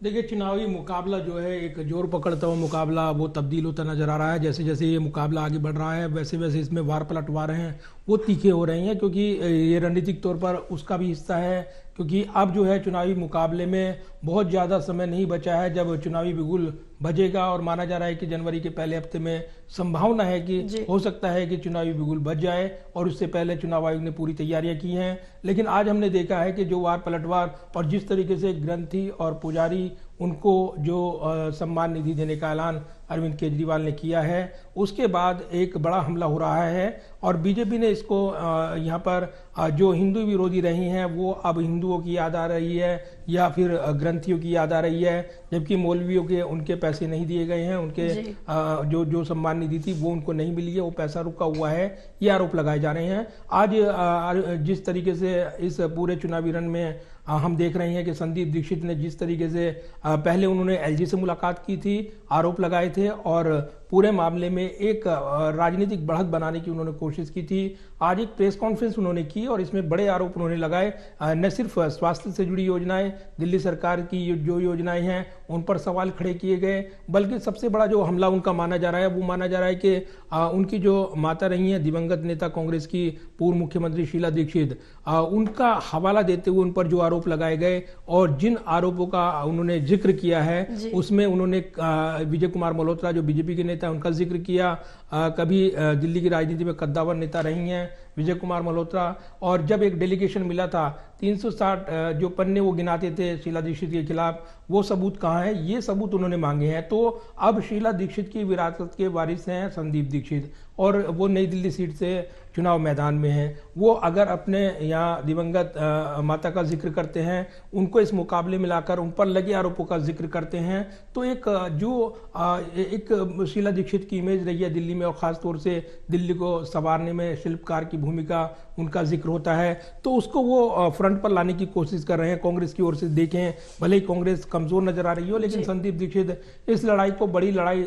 देखिए, चुनावी मुकाबला जो है एक जोर पकड़ता हुआ मुकाबला वो तब्दील होता नजर आ रहा है। जैसे जैसे ये मुकाबला आगे बढ़ रहा है वैसे वैसे इसमें वार पलटवार हैं वो तीखे हो रही हैं, क्योंकि ये रणनीतिक तौर पर उसका भी हिस्सा है। क्योंकि अब जो है चुनावी मुकाबले में बहुत ज़्यादा समय नहीं बचा है जब चुनावी बिगुल बजेगा, और माना जा रहा है कि जनवरी के पहले हफ्ते में संभावना है कि जी। हो सकता है कि चुनावी बिगुल बज जाए, और उससे पहले चुनाव आयोग ने पूरी तैयारियां की हैं। लेकिन आज हमने देखा है कि जो वार पलटवार और जिस तरीके से ग्रंथी और पुजारी उनको जो सम्मान निधि देने का ऐलान अरविंद केजरीवाल ने किया है, उसके बाद एक बड़ा हमला हो रहा है। और बीजेपी ने इसको यहाँ पर जो हिंदू विरोधी रही हैं वो अब हिंदुओं की याद आ रही है या फिर ग्रंथियों की याद आ रही है, जबकि मौलवियों के उनके पैसे नहीं दिए गए हैं, उनके जो जो सम्मान निधि थी वो उनको नहीं मिली है, वो पैसा रुका हुआ है, ये आरोप लगाए जा रहे हैं। आज जिस तरीके से इस पूरे चुनावी रण में हम देख रहे हैं कि संदीप दीक्षित ने जिस तरीके से पहले उन्होंने एलजी से मुलाकात की थी, आरोप लगाए थे और पूरे मामले में एक राजनीतिक बढ़त बनाने की उन्होंने कोशिश की थी। आज एक प्रेस कॉन्फ्रेंस उन्होंने की और इसमें बड़े आरोप उन्होंने लगाए। न सिर्फ स्वास्थ्य से जुड़ी योजनाएं, दिल्ली सरकार की जो योजनाएं हैं उन पर सवाल खड़े किए गए, बल्कि सबसे बड़ा जो हमला उनका माना जा रहा है वो माना जा रहा है कि उनकी जो माता रही हैं दिवंगत नेता कांग्रेस की पूर्व मुख्यमंत्री शीला दीक्षित, उनका हवाला देते हुए उन पर जो आरोप लगाए गए और जिन आरोपों का उन्होंने जिक्र किया है उसमें उन्होंने विजय कुमार मल्होत्रा जो बीजेपी के नेता उनका जिक्र किया। कभी दिल्ली की राजनीति में कद्दावर नेता रही हैं विजय कुमार मल्होत्रा, और जब एक डेलीगेशन मिला था 360 जो पन्ने वो गिनाते थे शीला दीक्षित के खिलाफ, वो सबूत कहाँ है, ये सबूत उन्होंने मांगे हैं। तो अब शीला दीक्षित की विरासत के वारिस हैं संदीप दीक्षित, और वो नई दिल्ली सीट से चुनाव मैदान में हैं। वो अगर अपने यहाँ दिवंगत माता का जिक्र करते हैं, उनको इस मुकाबले में लाकर उन पर लगे आरोपों का जिक्र करते हैं, तो एक शीला दीक्षित की इमेज रही है दिल्ली में, और ख़ासतौर से दिल्ली को संवारने में शिल्पकार की भूमिका उनका जिक्र होता है, तो उसको वो फ्रंट पर लाने की कोशिश कर रहे हैं कांग्रेस की ओर से। देखें, भले ही कांग्रेस कमज़ोर नजर आ रही हो, लेकिन संदीप दीक्षित इस लड़ाई को बड़ी लड़ाई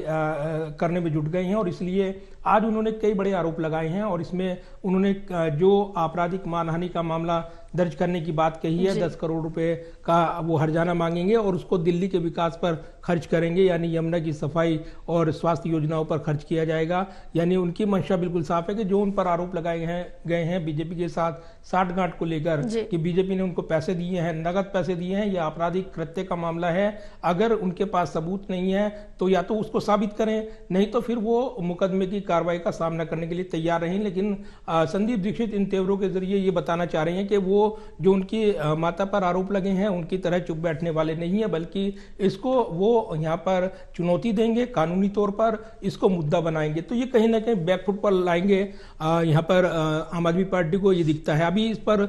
करने में जुट गए हैं, और इसलिए आज उन्होंने कई बड़े आरोप लगाए हैं। और इसमें उन्होंने जो आपराधिक मानहानि का मामला दर्ज करने की बात कही है, 10 करोड़ रुपए का वो हर्जाना मांगेंगे और उसको दिल्ली के विकास पर खर्च करेंगे, यानी यमुना की सफाई और स्वास्थ्य योजनाओं पर खर्च किया जाएगा। यानी उनकी मंशा बिल्कुल साफ है कि जो उन पर आरोप लगाए गए हैं बीजेपी के साथ साठगांठ को लेकर कि बीजेपी ने उनको पैसे दिए हैं, नगद पैसे दिए हैं, यह आपराधिक कृत्य का मामला है। अगर उनके पास सबूत नहीं है तो या तो उसको साबित करें, नहीं तो फिर वो मुकदमे की कार्रवाई का सामना करने के लिए तैयार रहें। लेकिन संदीप दीक्षित इन तेवरों के जरिए ये बताना चाह रहे हैं कि वो जो उनकी माता पर आरोप लगे हैं उनकी तरह चुप बैठने वाले नहीं है, बल्कि इसको वो यहाँ पर चुनौती देंगे, कानूनी तौर पर इसको मुद्दा बनाएंगे। तो ये कहीं ना कहीं बैकफुट पर लाएंगे यहाँ पर आम आदमी पार्टी को, ये दिखता है। अभी इस पर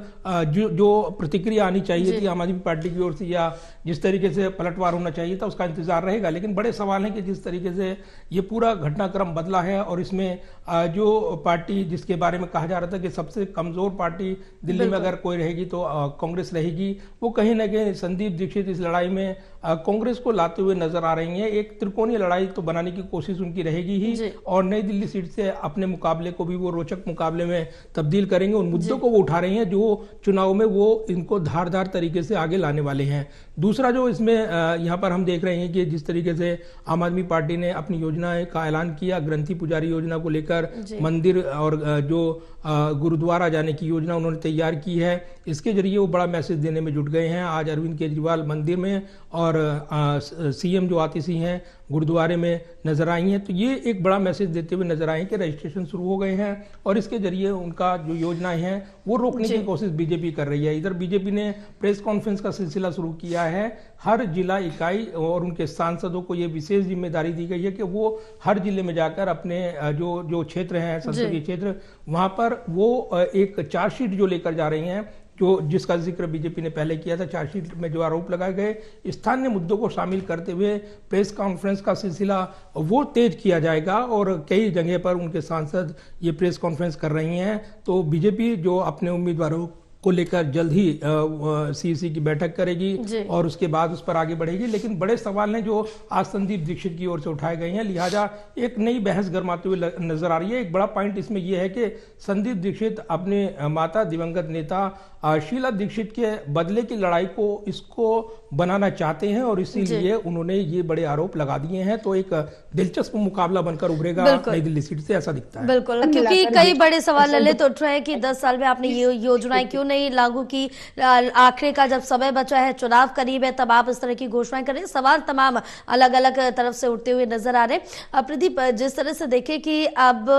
जो प्रतिक्रिया आनी चाहिए थी आम आदमी पार्टी की ओर से या जिस तरीके से पलटवार होना चाहिए था उसका इंतजार रहेगा। लेकिन बड़े सवाल हैं कि जिस तरीके से ये पूरा घटनाक्रम बदला है, और इसमें जो पार्टी जिसके बारे में कहा जा रहा था कि सबसे कमजोर पार्टी दिल्ली में अगर कोई रहेगी तो कांग्रेस रहेगी, वो कहीं ना कहीं संदीप दीक्षित इस लड़ाई में कांग्रेस को लाते हुए नजर आ रही हैं। एक त्रिकोणीय लड़ाई तो बनाने की कोशिश उनकी रहेगी ही, और नई दिल्ली सीट से अपने मुकाबले को भी वो रोचक मुकाबले में तब्दील करेंगे। उन मुद्दों को वो उठा रही हैं जो चुनाव में वो इनको धारदार तरीके से आगे लाने वाले हैं। दूसरा जो इसमें यहाँ पर हम देख रहे हैं कि जिस तरीके से आम आदमी पार्टी ने अपनी योजना का ऐलान किया, ग्रंथी पुजारी योजना को लेकर मंदिर और जो गुरुद्वारा जाने की योजना उन्होंने तैयार की है, इसके जरिए वो बड़ा मैसेज देने में जुट गए हैं। आज अरविंद केजरीवाल मंदिर में और सीएम जो आतिशी हैं गुरुद्वारे में नजर आई हैं, तो ये एक बड़ा मैसेज देते हुए नजर आए कि रजिस्ट्रेशन शुरू हो गए हैं, और इसके जरिए उनका जो योजनाएं हैं वो रोकने की कोशिश बीजेपी कर रही है। इधर बीजेपी ने प्रेस कॉन्फ्रेंस का सिलसिला शुरू किया है। हर जिला इकाई और उनके सांसदों को ये विशेष जिम्मेदारी दी गई है कि वो हर जिले में जाकर अपने जो क्षेत्र हैं संसदीय क्षेत्र, वहां पर वो एक चार्जशीट जो लेकर जा रही हैं, जो जिसका जिक्र बीजेपी ने पहले किया था, चार्जशीट में जो आरोप लगाए गए स्थानीय मुद्दों को शामिल करते हुए प्रेस कॉन्फ्रेंस का सिलसिला वो तेज किया जाएगा, और कई जगह पर उनके सांसद ये प्रेस कॉन्फ्रेंस कर रही हैं। तो बीजेपी जो अपने उम्मीदवारों को लेकर जल्द ही सीईसी की बैठक करेगी और उसके बाद उस पर आगे बढ़ेगी। लेकिन बड़े सवाल हैं जो आज संदीप दीक्षित की ओर से उठाए गए हैं, लिहाजा एक नई बहस गरमाते हुए नजर आ रही है। एक बड़ा पॉइंट इसमें यह है कि संदीप दीक्षित अपने माता दिवंगत नेता शीला दीक्षित के बदले की लड़ाई को इसको बनाना चाहते हैं और इसीलिए उन्होंने ये बड़े आरोप लगा दिए हैं। तो एक दिलचस्प मुकाबला बनकर उभरेगा नई दिल्ली सीट से, ऐसा दिखता है। बिल्कुल, क्योंकि कई बड़े सवाल ललित उठ रहे हैं कि 10 साल में आपने ये योजनाएं क्यों नहीं लागू की, आखिरी का जब समय बचा है, चुनाव करीब है, तब आप इस तरह की घोषणाएं कर रहे हैं। सवाल तमाम अलग अलग तरफ से उठते हुए नजर आ रहे हैं। प्रदीप, जिस तरह से देखें कि अब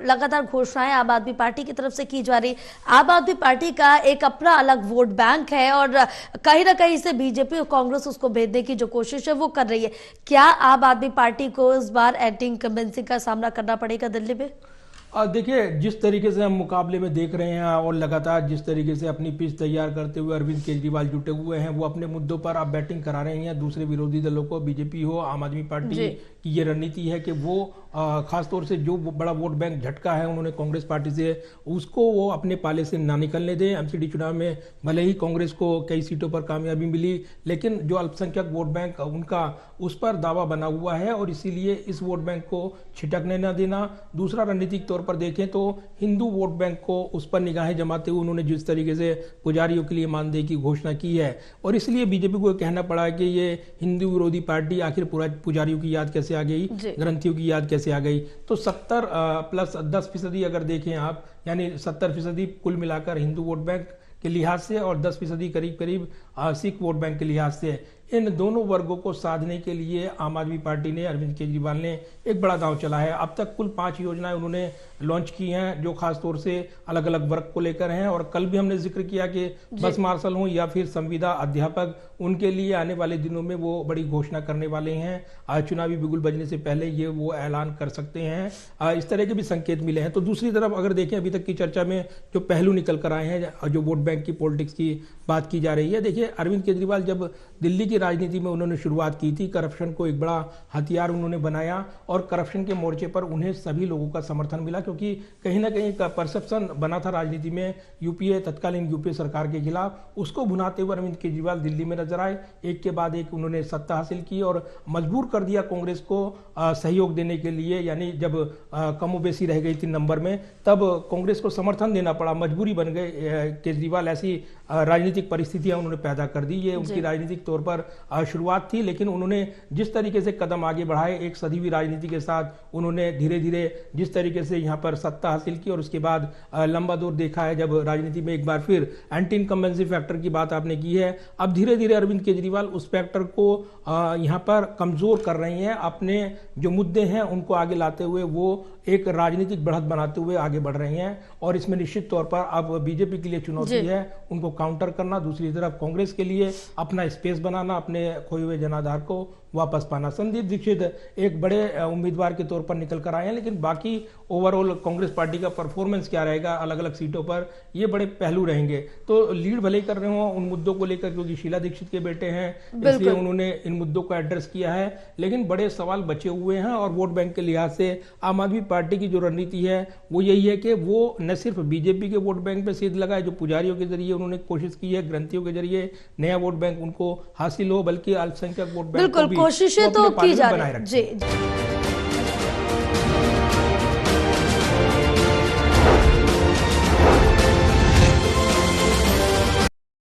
लगातार घोषणाएं आम आदमी पार्टी की तरफ से की जा रही, आम आदमी पार्टी का एक अपना अलग वोट बैंक है और कहीं ना कहीं से बीजेपी और कांग्रेस उसको भेजने की जो कोशिश है वो कर रही है। क्या आम आदमी पार्टी को इस बार एंटी इनकम्बेंसी का सामना करना पड़ेगा दिल्ली में? देखिए, जिस तरीके से हम मुकाबले में देख रहे हैं और लगातार जिस तरीके से अपनी पिच तैयार करते हुए अरविंद केजरीवाल जुटे हुए हैं, वो अपने मुद्दों पर अब बैटिंग करा रहे हैं दूसरे विरोधी दलों को। बीजेपी हो, आम आदमी पार्टी की ये रणनीति है कि वो खासतौर से जो बड़ा वोट बैंक झटका है उन्होंने कांग्रेस पार्टी से, उसको वो अपने पाले से ना निकलने दें। एमसीडी चुनाव में भले ही कांग्रेस को कई सीटों पर कामयाबी मिली, लेकिन जो अल्पसंख्यक वोट बैंक उनका उस पर दावा बना हुआ है और इसीलिए इस वोट बैंक को छिटकने न देना। दूसरा, रणनीतिक तौर पर देखें तो हिंदू वोट बैंक को उस पर निगाहें जमाते हुए उन्होंने जिस तरीके से पुजारियों के लिए मानदेय की घोषणा की है और इसलिए बीजेपी को कहना पड़ा है कि ये हिंदू विरोधी पार्टी आखिर पुजारियों की याद कैसे आ गई, ग्रंथियों की याद कैसे आ गई। तो 70 प्लस 10% अगर देखें आप, यानी 70% कुल मिलाकर हिंदू वोट बैंक के लिहाज से और 10% करीब करीब सिख वोट बैंक के लिहाज से, इन दोनों वर्गों को साधने के लिए आम आदमी पार्टी ने, अरविंद केजरीवाल ने एक बड़ा दांव चला है। अब तक कुल 5 योजनाएं उन्होंने लॉन्च की हैं जो खासतौर से अलग अलग वर्ग को लेकर हैं और कल भी हमने जिक्र किया कि बस मार्शल हों या फिर संविदा अध्यापक, उनके लिए आने वाले दिनों में वो बड़ी घोषणा करने वाले हैं। आज चुनावी बिगुल बजने से पहले ये वो ऐलान कर सकते हैं, इस तरह के भी संकेत मिले हैं। तो दूसरी तरफ अगर देखें अभी तक की चर्चा में जो पहलू निकल कर आए हैं, जो वोट बैंक की पॉलिटिक्स की बात की जा रही है, देखिए अरविंद केजरीवाल जब दिल्ली की राजनीति में उन्होंने शुरुआत की थी, करप्शन को एक बड़ा हथियार उन्होंने बनाया और करप्शन के मोर्चे पर उन्हें सभी लोगों का समर्थन मिला, क्योंकि कहीं ना कहीं का परसेप्शन बना था राजनीति में यूपीए, तत्कालीन यूपीए सरकार के खिलाफ। उसको भुनाते हुए अरविंद केजरीवाल दिल्ली में नजर आए, एक के बाद एक उन्होंने सत्ता हासिल की और मजबूर कर दिया कांग्रेस को सहयोग देने के लिए। यानी जब कमोबेशी रह गई थी नंबर में, तब कांग्रेस को समर्थन देना पड़ा, मजबूरी बन गए केजरीवाल। ऐसी राजनीतिक परिस्थितियां उन्होंने पैदा कर दी। ये उनकी राजनीतिक तौर पर शुरुआत थी, लेकिन उन्होंने जिस तरीके से कदम आगे बढ़ाए, एक सदीवी राजनीति के साथ उन्होंने धीरे धीरे जिस तरीके से यहाँ पर सत्ता हासिल की और उसके बाद लंबा दौर देखा है जब राजनीति में एक बार फिर एंटी इनकम्बेंसी फैक्टर की बात आपने की है। अब धीरे धीरे अरविंद केजरीवाल उस फैक्टर को यहाँ पर कमजोर कर रहे हैं, अपने जो मुद्दे हैं उनको आगे लाते हुए वो एक राजनीतिक बढ़त बनाते हुए आगे बढ़ रहे हैं और इसमें निश्चित तौर पर अब बीजेपी के लिए चुनौती है उनको काउंटर करना, दूसरी तरफ कांग्रेस के लिए अपना स्पेस बनाना, अपने खोए हुए जनाधार को वापस पाना। संदीप दीक्षित एक बड़े उम्मीदवार के तौर पर निकल कर आए हैं, लेकिन बाकी ओवरऑल कांग्रेस पार्टी का परफॉर्मेंस क्या रहेगा अलग अलग सीटों पर, ये बड़े पहलू रहेंगे। तो लीड भले ही कर रहे हो उन मुद्दों को लेकर, क्योंकि शीला दीक्षित के बेटे हैं इसलिए उन्होंने इन मुद्दों को एड्रेस किया है, लेकिन बड़े सवाल बचे हुए हैं। और वोट बैंक के लिहाज से आम आदमी पार्टी की जो रणनीति है वो यही है कि वो न सिर्फ बीजेपी के वोट बैंक पे सेध लगाए, जो पुजारियों के जरिए उन्होंने कोशिश की है, ग्रंथियों के जरिए नया वोट बैंक उनको हासिल हो, बल्कि अल्पसंख्यक वोट बैंक को भी कोशिशें तो की जा रही है। जी।